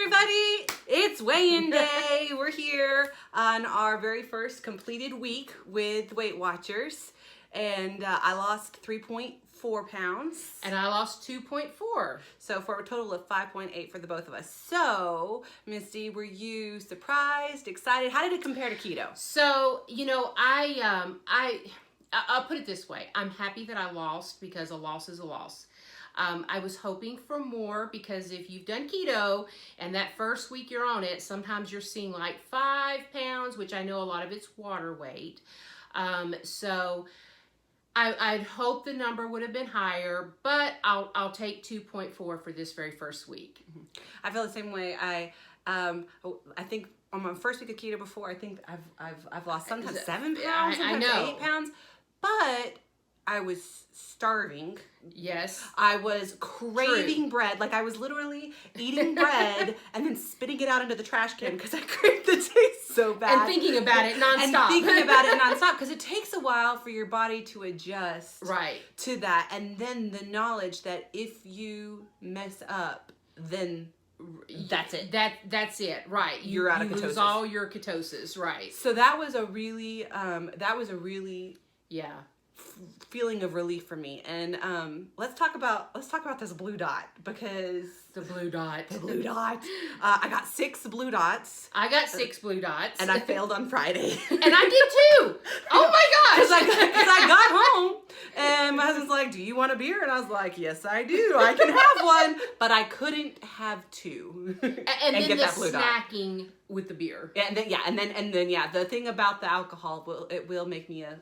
everybody! It's weigh-in day. We're here on our very first completed week with Weight Watchers, and I lost 3.4 pounds. And I lost 2.4. So for a total of 5.8 for the both of us. So, Misty, were you surprised, excited? How did it compare to keto? So, I'll put it this way. I'm happy that I lost because a loss is a loss. I was hoping for more because if you've done keto and that first week you're on it, sometimes you're seeing like 5 pounds, which I know a lot of it's water weight. So I'd hope the number would have been higher, but I'll take 2.4 for this very first week. I feel the same way. I think on my first week of keto before, I think I've lost sometimes 7 pounds, sometimes 8 pounds, but I was starving. Yes. I was craving bread. Like I was literally eating bread and then spitting it out into the trash can because I craved the taste so bad. And thinking about it nonstop. Because it takes a while for your body to adjust to that. And then the knowledge that if you mess up, then that's it. That's it. Right. You're out of ketosis. You lose all your ketosis. Right. So that was a really feeling of relief for me. And let's talk about this blue dot, because the blue dot. I got 6 blue dots. I got 6 blue dots, and I failed on Friday. And I did too. Oh my gosh! Because I got home and my husband's like, "Do you want a beer?" And I was like, "Yes, I do. I can have one." But I couldn't have 2 and then get the that blue snacking dot with the beer. And then the thing about the alcohol will make me a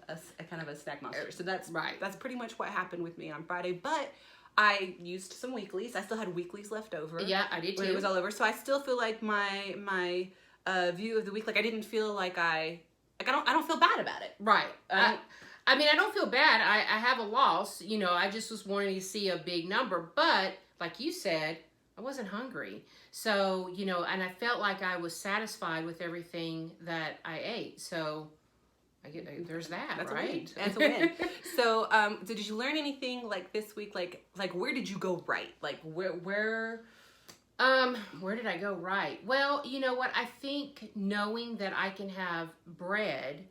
kind of a snack monster. So that's right. That's pretty much what happened with me on Friday. But I used some weeklies. I still had weeklies left over. Yeah, I did too. When it was all over. So I still feel like my view of the week, like I didn't feel like I don't feel bad about it. Right. I don't feel bad. I have a loss. I just was wanting to see a big number. But like you said, I wasn't hungry. So, and I felt like I was satisfied with everything that I ate. So there's that. That's right? A win. That's a win. So, did you learn anything like this week? Like where did you go right? Like where did I go right? Well, you know what? I think knowing that I can have bread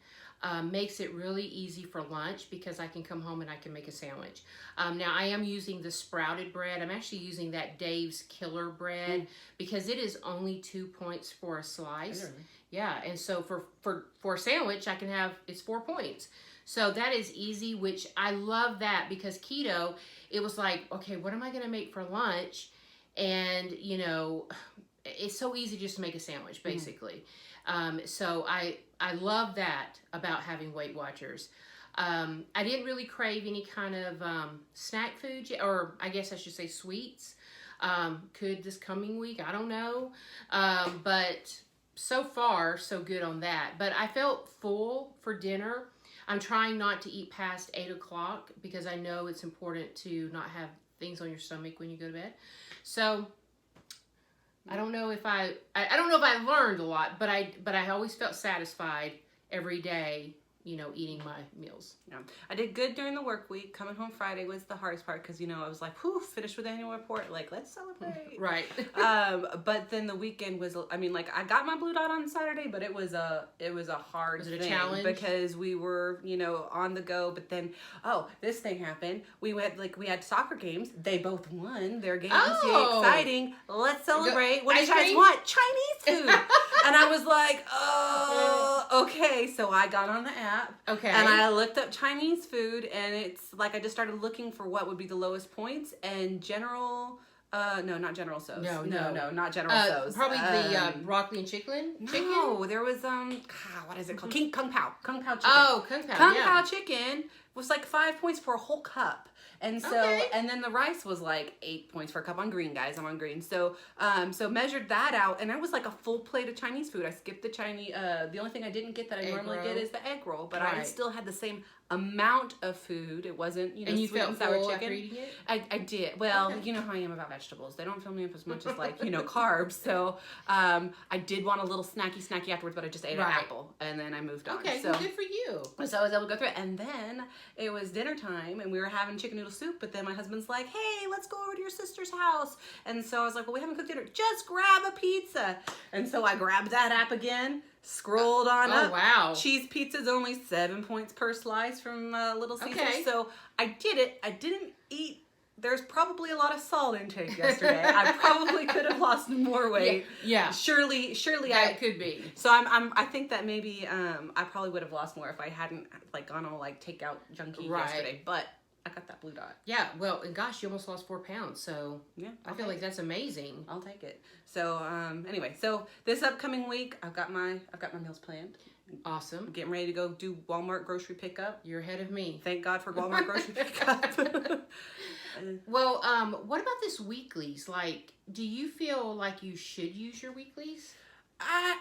makes it really easy for lunch because I can come home and I can make a sandwich. Now, I am using the sprouted bread. I'm actually using that Dave's Killer bread because it is only 2 points for a slice. Yeah, and so for a sandwich, I can have, it's 4 points. So that is easy, which I love that because keto, it was like, okay, what am I going to make for lunch? And, it's so easy just to make a sandwich, basically. So I love that about having Weight Watchers. I didn't really crave any kind of snack food, or I guess I should say sweets. Could this coming week, I don't know. But so far, so good on that. But I felt full for dinner. I'm trying not to eat past 8 o'clock because I know it's important to not have things on your stomach when you go to bed. So I don't know if I don't know if I learned a lot, but I always felt satisfied every day, eating my meals. Yeah. I did good during the work week. Coming home Friday was the hardest part because, I was like, whew, finished with the annual report. Like, let's celebrate. Right. But then the weekend was, I got my blue dot on Saturday, but it was a hard Was it a thing challenge? because we were, on the go. But then, this thing happened. We had soccer games. They both won their games. Oh. Yay, exciting. Let's celebrate. What do you Ice guys cream? want? Chinese food. And I was like, oh, okay. So I got on the app. Okay. And I looked up Chinese food, and it's like I just started looking for what would be the lowest points, and not General Tso's. No, not General Tso's. Probably the broccoli and chicken. No, there was what is it called? Kung Pao chicken. Oh, Kung Pao. Kung Pao chicken was like 5 points for a whole cup. And so, and then the rice was like 8 points for a cup on green, guys. I'm on green. So, so measured that out, and I was like a full plate of Chinese food. I skipped the Chinese. The only thing I didn't get that I normally get is the egg roll, but I still had the same amount of food. It wasn't, and you sweet felt and sour full chicken. after eating it? I did. Well, Okay. you know how I am about vegetables. They don't fill me up as much as carbs. So I did want a little snacky afterwards, but I just ate an apple and then I moved on. Okay, so well, good for you. So I was able to go through it. And then it was dinner time and we were having chicken noodle soup, but then my husband's like, hey, let's go over to your sister's house. And so I was like, well, we haven't cooked dinner. Just grab a pizza. And so I grabbed that app again, scrolled on up. Oh, wow. Cheese pizza's only 7 points per slice from Little Caesars. Okay. So I did it. I didn't eat. There's probably a lot of salt intake yesterday. I probably could have lost more weight. Yeah. Surely that could be. So I think that maybe I probably would have lost more if I hadn't gone all takeout junkie yesterday. But I got that blue dot. Yeah. Well, and gosh, you almost lost 4 pounds. So yeah, I feel like that's amazing. I'll take it. So anyway, so this upcoming week I've got my meals planned. Awesome. I'm getting ready to go do Walmart grocery pickup. You're ahead of me. Thank God for Walmart grocery pickup. Well, what about this weeklies? Like, do you feel like you should use your weeklies? I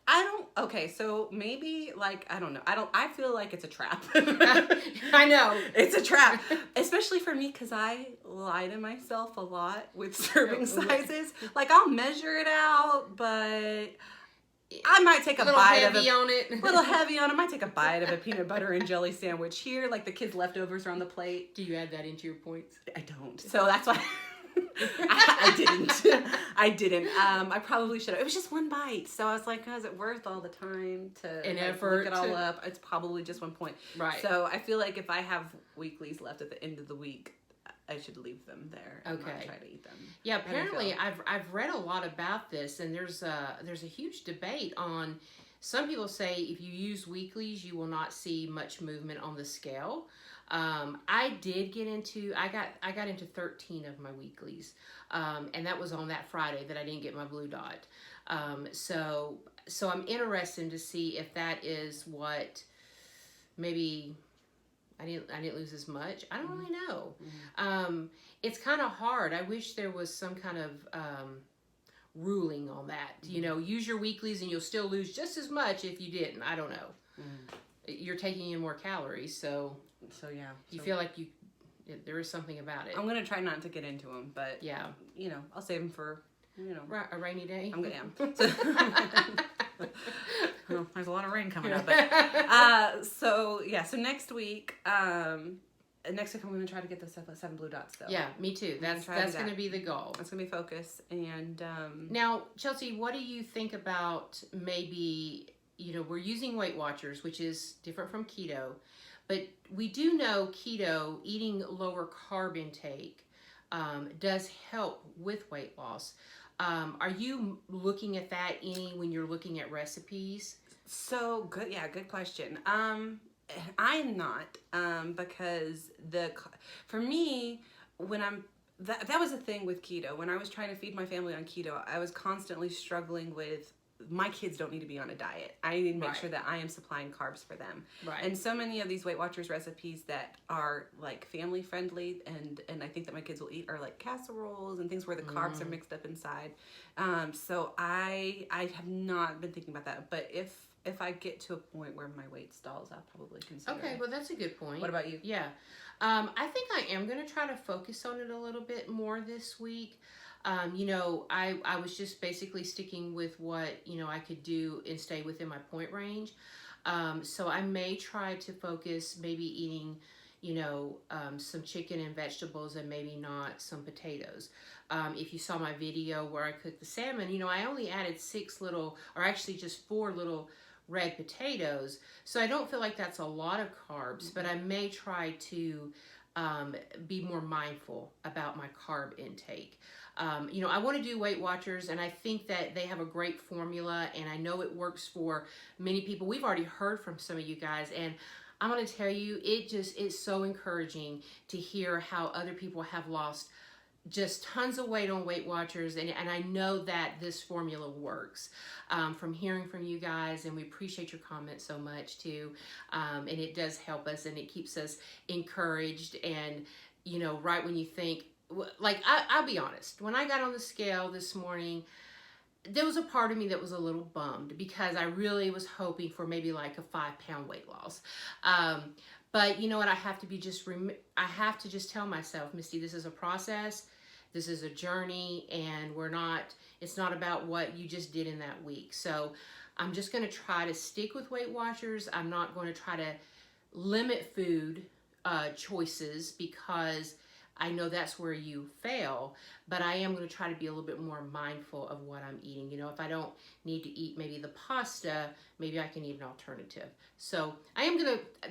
don't. Okay, so maybe I don't know. I feel like it's a trap. I know it's a trap, especially for me because I lie to myself a lot with serving sizes. I'll measure it out, but I might take a bite of it. on it. A little heavy on it. I might take a bite of a peanut butter and jelly sandwich here. The kids' leftovers are on the plate. Do you add that into your points? I don't. So that's why I didn't. I didn't. I probably should have. It was just one bite. So I was like, is it worth all the time to effort look it all up? It's probably just 1 point. Right. So I feel like if I have weeklies left at the end of the week, I should leave them there and not try to eat them. Yeah, apparently I've read a lot about this, and there's a huge debate on. Some people say if you use weeklies, you will not see much movement on the scale. I did get into I got into 13 of my weeklies, and that was on that Friday that I didn't get my blue dot. So I'm interested to see if that is what maybe. I didn't lose as much. I don't really know. Mm-hmm. It's kind of hard. I wish there was some kind of ruling on that. Mm-hmm. Use your weeklies and you'll still lose just as much if you didn't. I don't know. Mm-hmm. You're taking in more calories, so yeah. You feel like there is something about it. I'm gonna try not to get into them, but yeah, I'll save them for a rainy day. I'm gonna. Well, there's a lot of rain coming up. But, so next week, I'm going to try to get the 7 blue dots though. Yeah, me too. That's going to be the goal. That's going to be focus. And now, Chelsea, what do you think about maybe, we're using Weight Watchers, which is different from keto, but we do know keto, eating lower carb intake, does help with weight loss. Are you looking at that when you're looking at recipes? So good. Yeah, good question. I'm not, because for me, when that was the thing with keto. When I was trying to feed my family on keto, I was constantly struggling with, my kids don't need to be on a diet. I need to make sure that I am supplying carbs for them. Right. And so many of these Weight Watchers recipes that are family friendly and I think that my kids will eat are casseroles and things where the carbs are mixed up inside. So I have not been thinking about that. But if I get to a point where my weight stalls, I'll probably consider it. Well, that's a good point. What about you? Yeah. I think I am going to try to focus on it a little bit more this week. I was just basically sticking with what, I could do and stay within my point range. So I may try to focus maybe eating, some chicken and vegetables and maybe not some potatoes. If you saw my video where I cooked the salmon, I only added 4 little red potatoes. So I don't feel like that's a lot of carbs, but I may try to be more mindful about my carb intake. I want to do Weight Watchers, and I think that they have a great formula, and I know it works for many people. We've already heard from some of you guys, and I'm going to tell you, it's so encouraging to hear how other people have lost just tons of weight on Weight Watchers, and I know that this formula works from hearing from you guys, and we appreciate your comments so much too, and it does help us, and it keeps us encouraged, and right when you think, I'll be honest, when I got on the scale this morning, there was a part of me that was a little bummed because I really was hoping for maybe a 5-pound weight loss. But you know what? I have to just tell myself, Misty, this is a process. This is a journey, and it's not about what you just did in that week. So I'm just going to try to stick with Weight Watchers. I'm not going to try to limit food choices, because I know that's where you fail, but I am going to try to be a little bit more mindful of what I'm eating. You know, if I don't need to eat maybe the pasta, maybe I can eat an alternative. So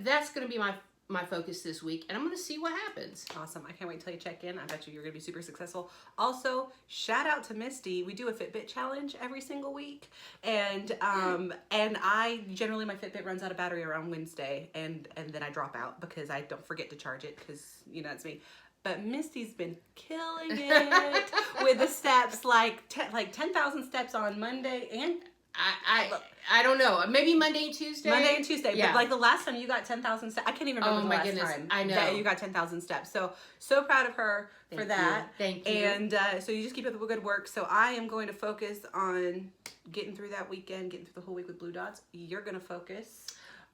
that's going to be my focus this week, and I'm going to see what happens. Awesome. I can't wait till you check in. I bet you're going to be super successful. Also, shout out to Misty. We do a Fitbit challenge every single week, and I generally, my Fitbit runs out of battery around Wednesday, and then I drop out because I don't forget to charge it, because, you know, it's me. But Misty's been killing it with the steps, like 10,000 steps on Monday, and I don't know. Maybe Monday and Tuesday. Monday and Tuesday. Yeah. But like the last time you got 10,000 steps. I can't even remember the last time I know. that you got 10,000 steps. So proud of her for that. Thank you. And so you just keep up the good work. So I am going to focus on getting through that weekend, getting through the whole week with Blue Dots. You're going to focus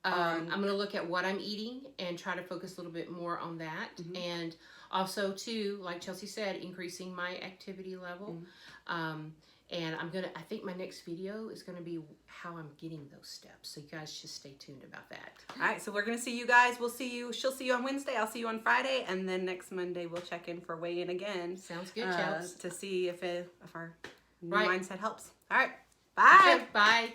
I'm going to look at what I'm eating and try to focus a little bit more on that. Mm-hmm. And also, too, like Chelsea said, increasing my activity level. Mm-hmm. And I think my next video is going to be how I'm getting those steps. So you guys just stay tuned about that. All right. So we're going to see you guys. She'll see you on Wednesday. I'll see you on Friday. And then next Monday, we'll check in for weigh-in again. Sounds good, Chelsea. To see if our right. mindset helps. All right. Bye. Okay, bye.